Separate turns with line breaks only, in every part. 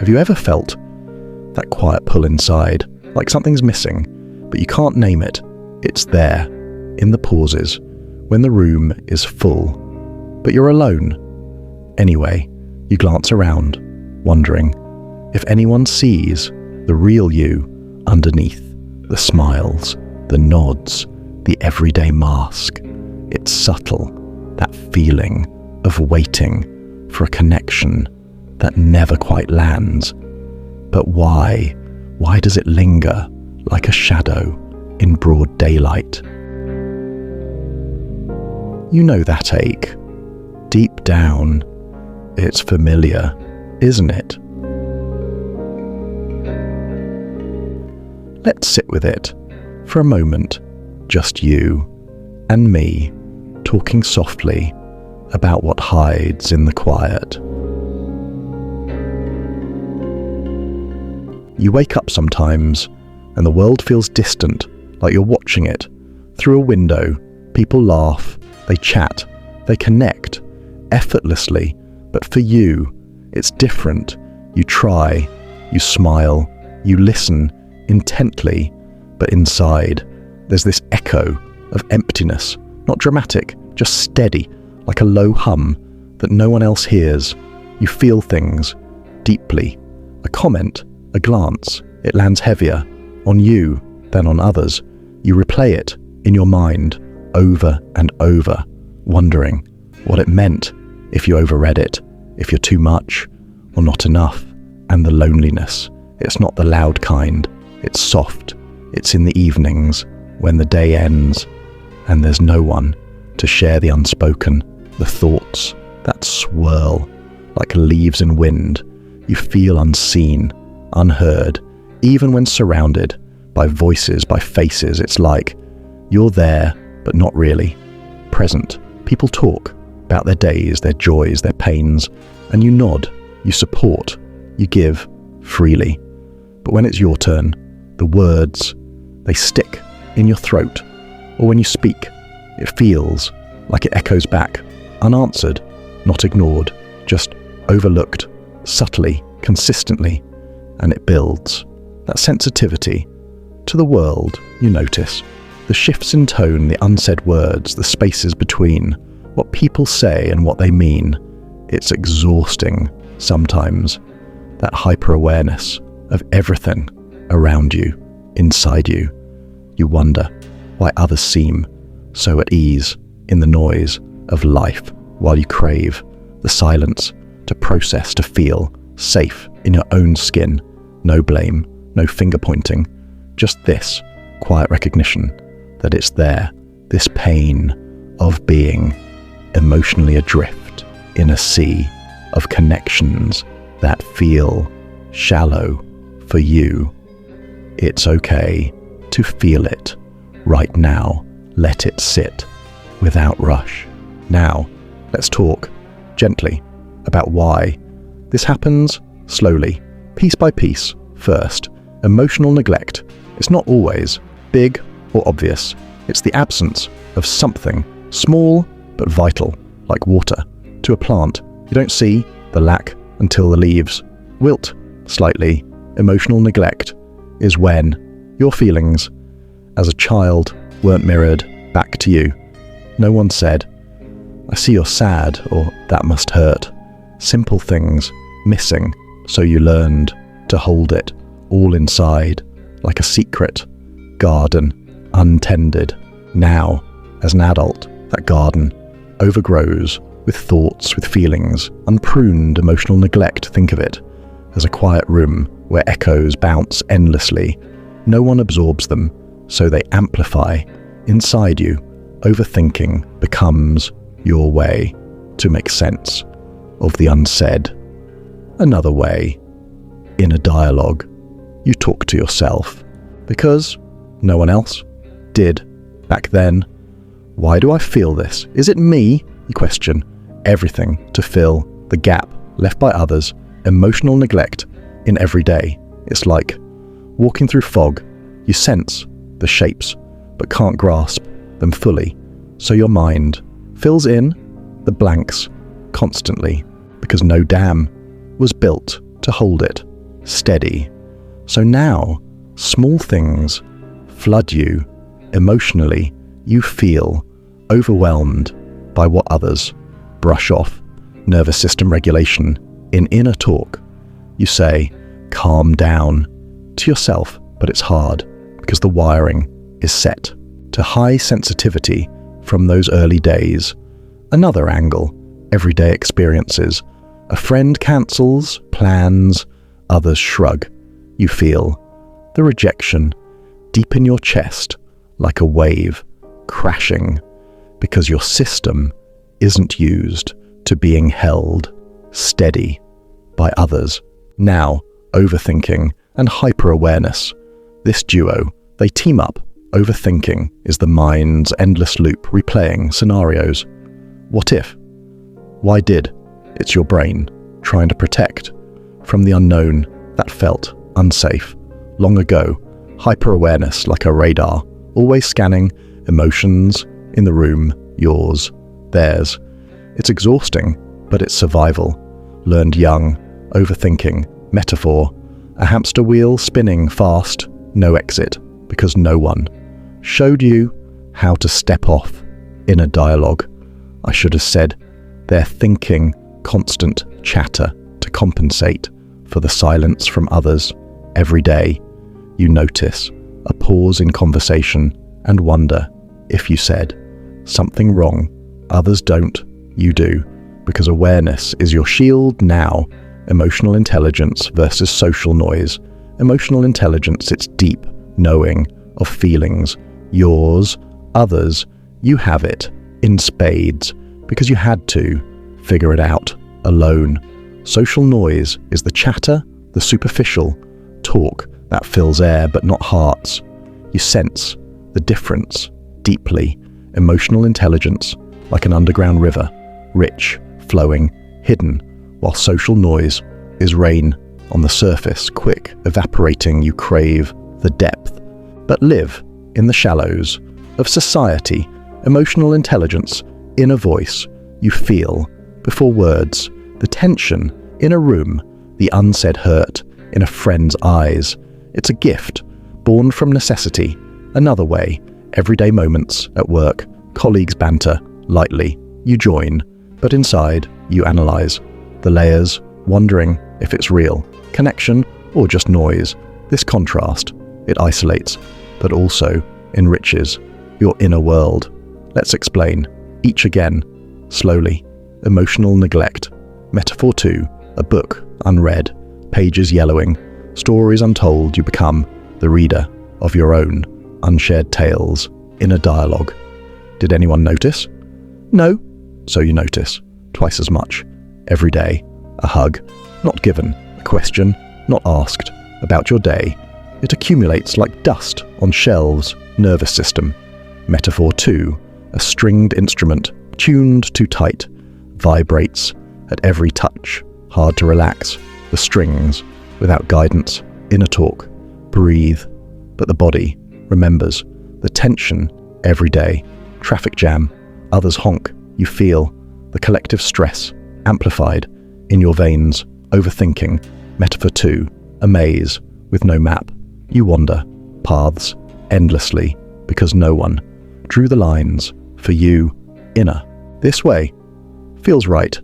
Have you ever felt that quiet pull inside, like something's missing, but you can't name it? It's there, in the pauses, when the room is full, but you're alone. Anyway, you glance around, wondering if anyone sees the real you underneath the smiles, the nods, the everyday mask. It's subtle, that feeling of waiting for a connection that never quite lands. But why? Why does it linger like a shadow in broad daylight? You know that ache. Deep down, it's familiar, isn't it? Let's sit with it for a moment, just you and me, talking softly about what hides in the quiet. You wake up sometimes, and the world feels distant, like you're watching it through a window. People laugh, they chat, they connect, effortlessly, but for you, it's different. You try, you smile, you listen intently, but inside, there's this echo of emptiness, not dramatic, just steady, like a low hum that no one else hears. You feel things deeply. A comment, a glance, it lands heavier on you than on others. You replay it in your mind over and over, wondering what it meant, if you overread it, if you're too much or not enough. And the loneliness, it's not the loud kind, it's soft. It's in the evenings when the day ends and there's no one to share the unspoken, the thoughts that swirl like leaves in wind. You feel unseen, unheard, even when surrounded by voices, by faces. It's like you're there, but not really present. People talk about their days, their joys, their pains, and you nod, you support, you give freely. But when it's your turn, the words, they stick in your throat, or when you speak, it feels like it echoes back, unanswered, not ignored, just overlooked, subtly, consistently, and it builds. That sensitivity to the world, you notice, the shifts in tone, the unsaid words, the spaces between, what people say and what they mean. It's exhausting sometimes, that hyper-awareness of everything around you, inside you. You wonder why others seem so at ease in the noise of life while you crave the silence to process, to feel safe in your own skin. No blame, no finger pointing, just this quiet recognition that it's there, this pain of being emotionally adrift in a sea of connections that feel shallow for you. It's okay to feel it right now. Let it sit without rush. Now, let's talk gently about why this happens slowly, piece by piece. First, emotional neglect. It's not always big or obvious. It's the absence of something small but vital, like water to a plant. You don't see the lack until the leaves wilt slightly. Emotional neglect is when your feelings as a child weren't mirrored back to you. No one said, "I see you're sad," or "that must hurt." Simple things missing, so you learned to hold it all inside, like a secret garden, untended. Now, as an adult, that garden overgrows with thoughts, with feelings, unpruned emotional neglect. Think of it as a quiet room where echoes bounce endlessly. No one absorbs them, so they amplify inside you. Overthinking becomes your way to make sense of the unsaid. Another way, in a dialogue, you talk to yourself because no one else did back then. Why do I feel this? Is it me? You question everything to fill the gap left by others. Emotional neglect in every day. It's like walking through fog. You sense the shapes but can't grasp them fully. So your mind fills in the blanks constantly because no dam was built to hold it. steady. So now, small things flood you emotionally. You feel overwhelmed by what others brush off. Nervous system regulation. In inner talk, you say, calm down to yourself, but it's hard because the wiring is set to high sensitivity from those early days. Another angle, everyday experiences. A friend cancels plans, others shrug. You feel the rejection deep in your chest like a wave crashing because your system isn't used to being held steady by others. Now, overthinking and hyper-awareness. This duo, they team up. Overthinking is the mind's endless loop replaying scenarios. What if? Why did? It's your brain trying to protect from the unknown that felt unsafe. Long ago, hyper-awareness like a radar, always scanning emotions in the room, yours, theirs. It's exhausting, but it's survival. Learned young, overthinking, metaphor, a hamster wheel spinning fast, no exit, because no one showed you how to step off. Inner dialogue. I should have said, they're thinking constant chatter to compensate for the silence from others. Every day, you notice a pause in conversation and wonder if you said something wrong. Others don't, you do, because awareness is your shield now. Emotional intelligence versus social noise. Emotional intelligence, it's deep knowing of feelings. Yours, others, you have it in spades because you had to figure it out alone. Social noise is the chatter, the superficial talk that fills air but not hearts. You sense the difference deeply. Emotional intelligence, like an underground river, rich, flowing, hidden, while social noise is rain on the surface, quick, evaporating. You crave the depth, but live in the shallows of society. Emotional intelligence, inner voice, you feel before words, the tension in a room, the unsaid hurt in a friend's eyes. It's a gift born from necessity. Another way, everyday moments at work, colleagues banter lightly. You join, but inside you analyze the layers, wondering if it's real connection or just noise. This contrast, it isolates, but also enriches your inner world. Let's explain each again, slowly. Emotional neglect. Metaphor 2, a book unread, pages yellowing, stories untold. You become the reader of your own unshared tales. Inner dialogue. Did anyone notice? No. So you notice twice as much every day. A hug, not given. A question, not asked, about your day. It accumulates like dust on shelves. Nervous system. Metaphor 2, a stringed instrument, tuned too tight, vibrates at every touch, hard to relax. The strings, without guidance. Inner talk. Breathe. But the body remembers the tension every day. Traffic jam. Others honk. You feel the collective stress amplified in your veins. Overthinking. Metaphor 2, a maze with no map. You wander paths endlessly because no one drew the lines for you. Inner. This way feels right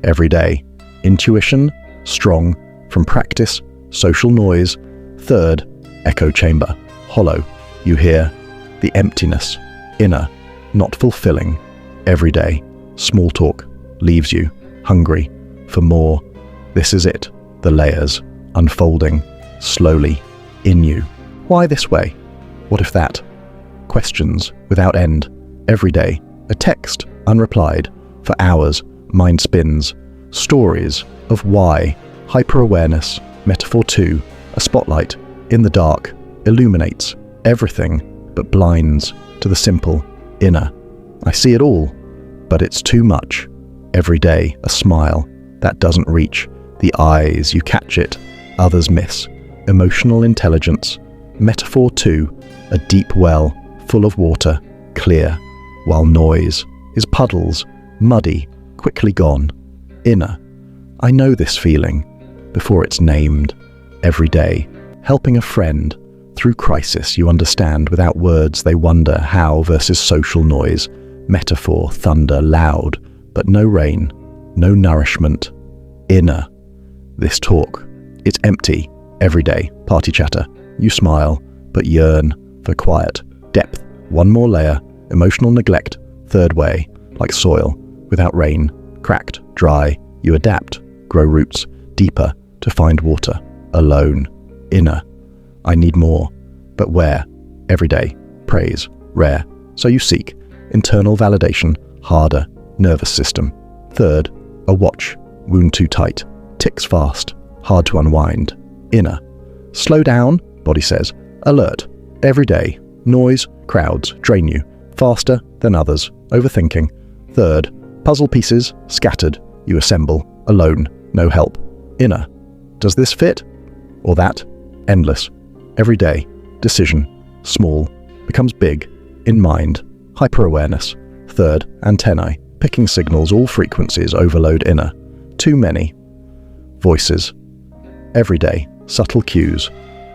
every day. Intuition, strong from practice. Social noise. Third, echo chamber. Hollow. You hear the emptiness. Inner, not fulfilling. Every day, small talk leaves you hungry for more. This is it, the layers unfolding slowly in you. Why this way? What if that? Questions without end. Every day, a text unreplied. For hours, mind spins. Stories of why. Hyper-awareness. Metaphor 2, a spotlight in the dark illuminates everything but blinds to the simple inner. I see it all, but it's too much. Every day, a smile that doesn't reach the eyes. You catch it, others miss. Emotional intelligence. Metaphor 2, a deep well full of water, clear, while noise is puddles, muddy, quickly gone. Inner. I know this feeling before it's named. every day. Helping a friend through crisis you understand without words, they wonder how versus social noise. Metaphor, thunder, loud, but no rain, no nourishment. Inner. This talk, it's empty, everyday, party chatter. You smile, but yearn for quiet. Depth, one more layer, emotional neglect, third way, like soil, without rain, cracked, dry. You adapt, grow roots, deeper, to find water. Alone, inner. I need more, but where? Everyday, praise, rare. So you seek, internal validation, harder, nervous system. Third, a watch, wound too tight, ticks fast, hard to unwind. Inner. Slow down, body says, alert. Every day, noise, crowds drain you, faster than others, overthinking. Third, puzzle pieces, scattered, you assemble, alone, no help. Inner. Does this fit? Or that? Endless. Every day, decision, small, becomes big, in mind, hyper-awareness. Third, antennae, picking signals, all frequencies, overload. Inner. Too many. Voices. Every day, subtle cues.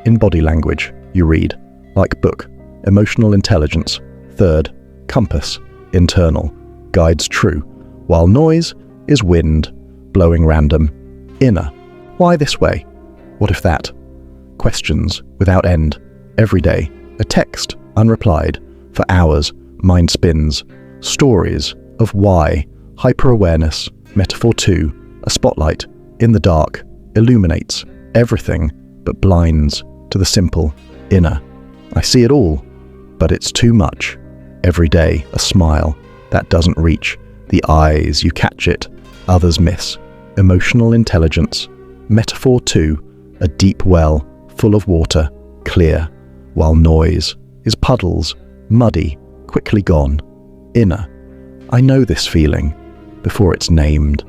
In body language, you read, like book, emotional intelligence. Third, compass, internal, guides true, while noise is wind, blowing random. Inner. Why this way? What if that? Questions without end. Every day, a text unreplied. For hours, mind spins. Stories of why. Hyper-awareness. Metaphor 2. A spotlight in the dark illuminates everything but blinds to the simple. Inner. I see it all, but it's too much. Every day, a smile that doesn't reach the eyes. You catch it, others miss. Emotional intelligence. Metaphor 2. A deep well full of water, clear, while noise is puddles, muddy, quickly gone. Inner. I know this feeling before it's named.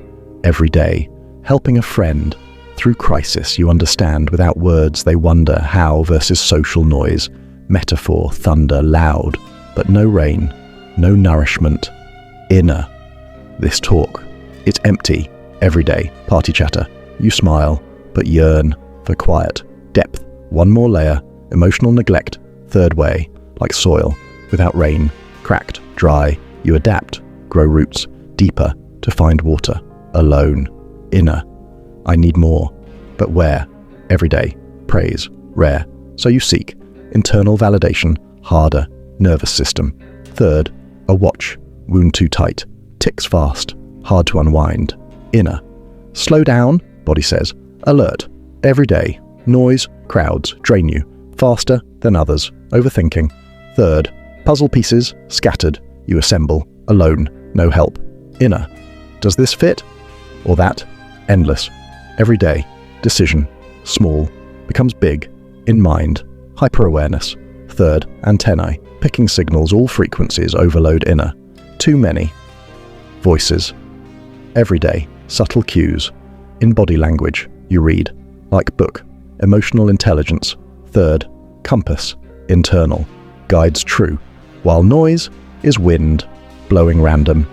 Every day, helping a friend through crisis you understand without words, they wonder how versus social noise. Metaphor, thunder, loud, but no rain, no nourishment. Inner. This talk, it's empty, everyday, party chatter. You smile, but yearn for quiet. Depth, one more layer, emotional neglect. Third way, like soil, without rain, cracked, dry. You adapt, grow roots, deeper, to find water. Alone, inner. I need more, but where? Everyday, praise, rare. So you seek, internal validation, harder, nervous system. Third, a watch, wound too tight, ticks fast, hard to unwind. Inner. Slow down, body says, alert. Every day, noise, crowds drain you, faster than others, overthinking. Third, puzzle pieces, scattered, you assemble, alone, no help. Inner. Does this fit? Or that? Endless. Every day, decision, small, becomes big, in mind, hyper-awareness. Third, antennae, picking signals, all frequencies, overload. Inner. Too many. Voices. Every day, subtle cues. In body language, you read, like book, emotional intelligence. Third, compass, internal, guides true, while noise is wind, blowing random.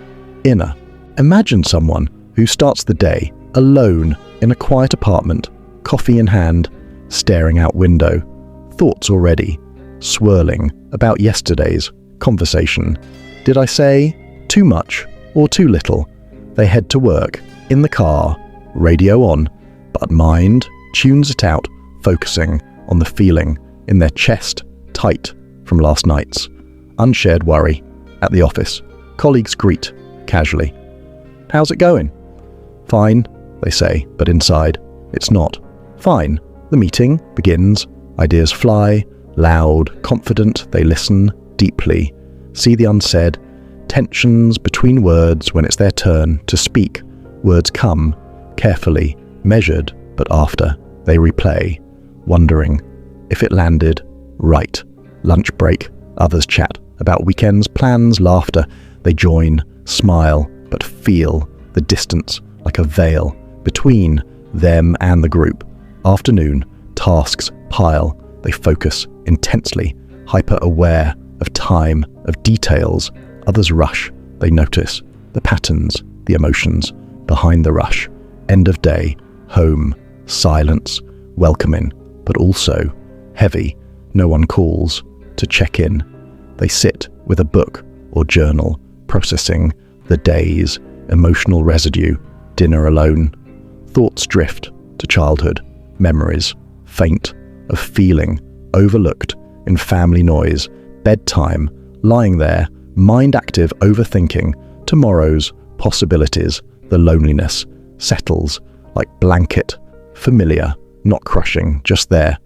Inner. Imagine someone who starts the day alone in a quiet apartment, coffee in hand, staring out window, thoughts already swirling about yesterday's conversation. Did I say too much or too little? They head to work, in the car, radio on, but mind tunes it out, focusing on the feeling in their chest, tight from last night's unshared worry. At the office, colleagues greet casually. How's it going? Fine, they say, but inside, it's not fine. The meeting begins, ideas fly, loud, confident, they listen deeply, see the unsaid, tensions between words when it's their turn to speak. Words come, carefully, measured, but after, they replay, wondering if it landed right. Lunch break, others chat about weekends, plans, laughter. They join, smile, but feel the distance like a veil between them and the group. Afternoon, tasks pile. They focus intensely, hyper-aware of time, of details. Others rush. They notice the patterns, the emotions behind the rush. End of day, home, silence, welcoming, but also heavy. No one calls to check in. They sit with a book or journal, processing the day's emotional residue, dinner alone. Thoughts drift to childhood, memories, faint, of feeling overlooked in family noise, bedtime, lying there, mind-active overthinking, tomorrow's possibilities. The loneliness settles like blanket, familiar, not crushing, just there.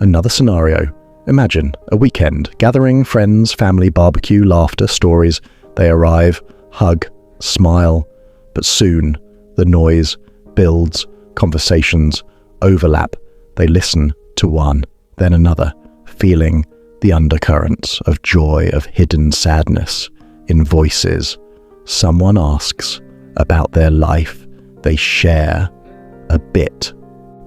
Another scenario. Imagine a weekend, gathering, friends, family, barbecue, laughter, stories. They arrive, hug, smile, but soon the noise builds, conversations overlap. They listen to one, then another, feeling the undercurrents of joy, of hidden sadness in voices. Someone asks about their life. They share a bit,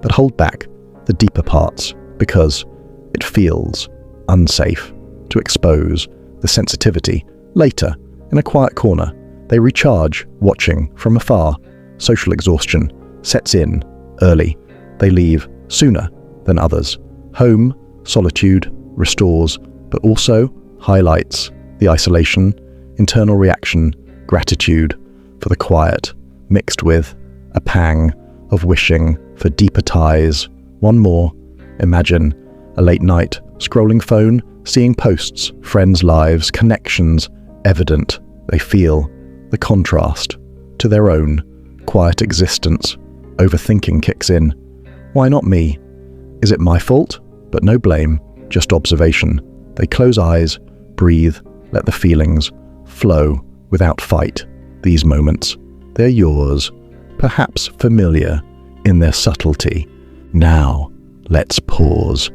but hold back the deeper parts because it feels unsafe to expose the sensitivity. Later, in a quiet corner, they recharge, watching from afar. Social exhaustion sets in early. They leave sooner than others. Home, solitude restores, but also highlights the isolation, internal reaction, gratitude for the quiet, mixed with a pang of wishing for deeper ties. One more. Imagine a late night, scrolling phone, seeing posts, friends' lives, connections evident. They feel the contrast to their own quiet existence. Overthinking kicks in. Why not me? Is it my fault? But no blame, just observation. They close eyes, breathe, let the feelings flow without fight. These moments, they're yours, perhaps familiar in their subtlety. Now, let's pause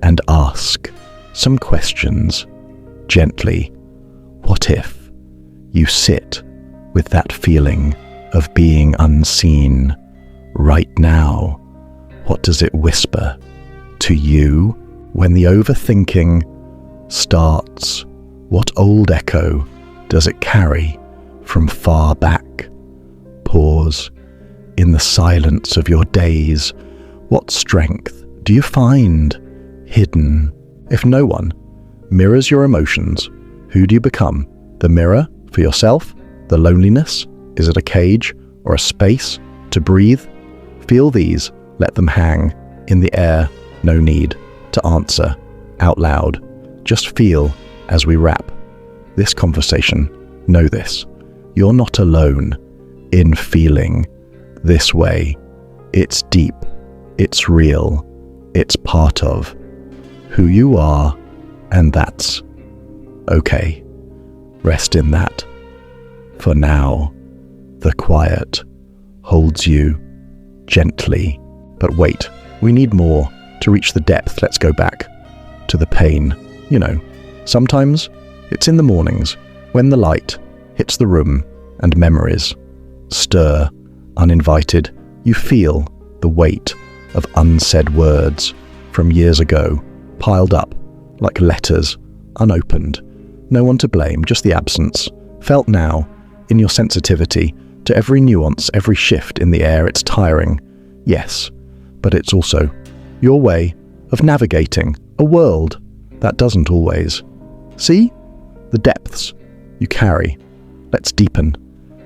and ask some questions gently. What if you sit with that feeling of being unseen right now? What does it whisper to you when the overthinking starts? What old echo does it carry from far back? Pause in the silence of your days. What strength do you find hidden? If no one mirrors your emotions, who do you become? The mirror for yourself? The loneliness? Is it a cage or a space to breathe? Feel these, let them hang in the air. No need to answer out loud. Just feel as we wrap this conversation. Know this, you're not alone in feeling this way. It's deep, it's real, it's part of who you are, and that's okay. Rest in that. For now, the quiet holds you gently. But wait, we need more to reach the depth. Let's go back to the pain. Sometimes it's in the mornings when the light hits the room and memories stir uninvited. You feel the weight of unsaid words from years ago piled up like letters unopened. No one to blame, just the absence felt now in your sensitivity to every nuance, every shift in the air. It's tiring, yes, but it's also your way of navigating a world that doesn't always see the depths you carry. Let's deepen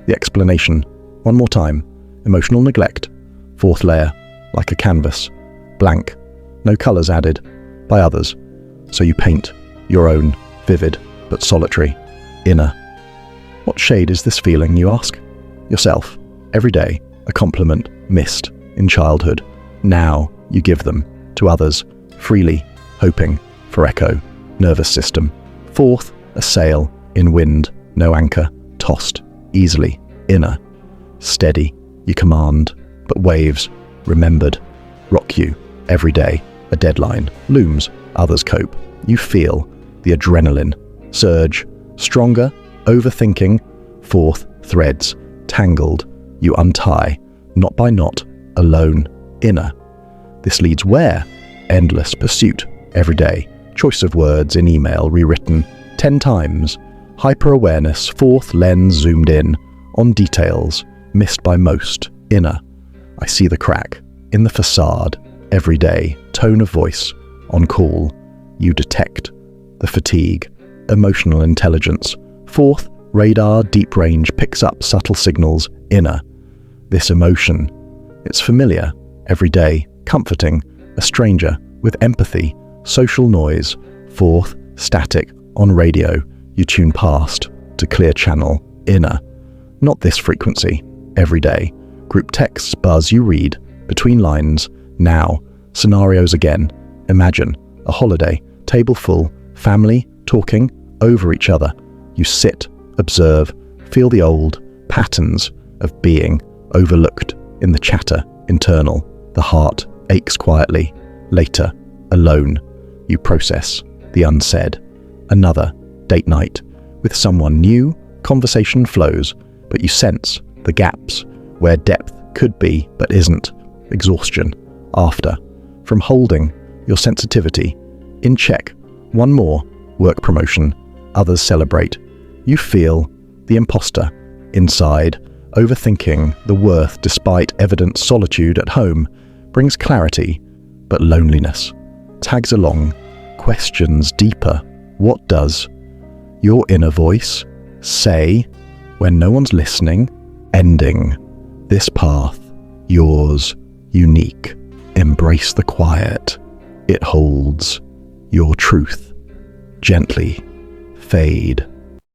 the explanation one more time. Emotional neglect, fourth layer, like a canvas, blank, no colours added by others, so you paint your own vivid but solitary inner. What shade is this feeling, you ask yourself? Every day, a compliment missed in childhood. Now you give them to others freely, hoping for echo. Nervous system, fourth, a sail in wind, no anchor, tossed easily. Inner, steady, you command, but waves, remembered, rock you every day. A deadline looms, others cope. You feel the adrenaline surge, stronger, overthinking, fourth, threads, tangled, you untie, knot by knot, alone, inner. This leads where? Endless pursuit, every day, choice of words in email rewritten 10 times, hyper-awareness, fourth lens zoomed in, on details, missed by most, inner. I see the crack in the facade, every day, tone of voice, on call. You detect the fatigue, emotional intelligence. 4th, radar, deep range, picks up subtle signals, inner. This emotion, it's familiar, every day, comforting, a stranger, with empathy, social noise. 4th, static, on radio, you tune past, to clear channel, inner. Not this frequency, every day. Group texts buzz, you read, between lines, now, scenarios again. Imagine, a holiday, table full, family, talking, over each other. You sit, observe, feel the old patterns of being overlooked in the chatter, internal. The heart aches quietly. Later, alone, you process the unsaid. Another date night with someone new, conversation flows, but you sense the gaps where depth could be but isn't. Exhaustion after, from holding your sensitivity in check. One more, work promotion, others celebrate. You feel the imposter inside, overthinking the worth despite evident. Solitude at home brings clarity, but loneliness tags along, questions deeper. What does your inner voice say when no one's listening? Ending this path, yours, unique. Embrace the quiet. It holds your truth. Gently fade